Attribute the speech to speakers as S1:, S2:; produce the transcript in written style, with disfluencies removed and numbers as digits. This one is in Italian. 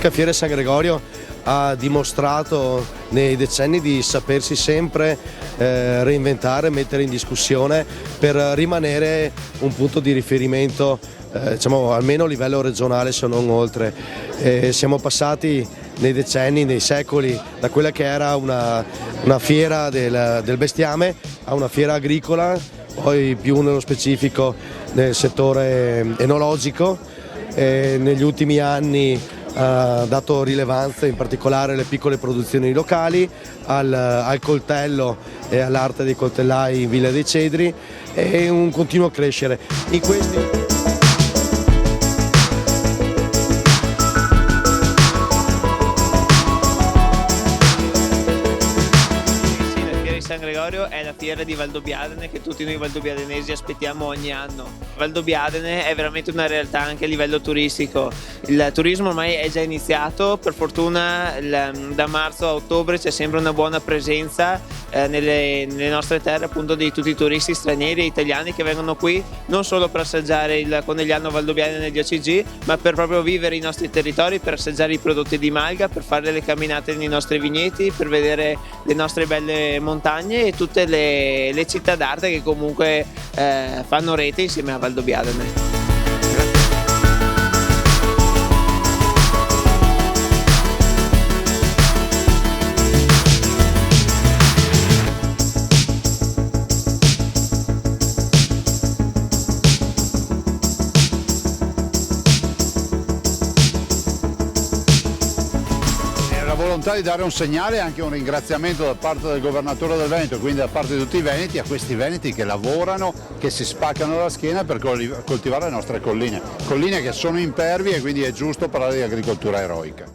S1: l'Antica Fiera San Gregorio ha dimostrato nei decenni di sapersi sempre reinventare, mettere in discussione per rimanere un punto di riferimento, diciamo, almeno a livello regionale se non oltre. Siamo passati nei decenni, nei secoli, da quella che era una fiera del bestiame a una fiera agricola, poi più nello specifico nel settore enologico. Negli ultimi anni ha dato rilevanza in particolare alle piccole produzioni locali, al coltello e all'arte dei coltellai in Villa dei Cedri, e un continuo crescere. In questi...
S2: San Gregorio è la fiera di Valdobbiadene che tutti noi valdobbiadenesi aspettiamo ogni anno. Valdobbiadene è veramente una realtà anche a livello turistico. Il turismo ormai è già iniziato, per fortuna da marzo a ottobre c'è sempre una buona presenza nelle nostre terre, appunto, di tutti i turisti stranieri e italiani che vengono qui non solo per assaggiare il conigliano valdobbiadene negli OCG, ma per proprio vivere i nostri territori, per assaggiare i prodotti di Malga, per fare delle camminate nei nostri vigneti, per vedere le nostre belle montagne e tutte le città d'arte che comunque fanno rete insieme a Valdobbiadene.
S3: La volontà di dare un segnale e anche un ringraziamento da parte del governatore del Veneto, quindi da parte di tutti i veneti, a questi veneti che lavorano, che si spaccano la schiena per coltivare le nostre colline che sono impervie, e quindi è giusto parlare di agricoltura eroica.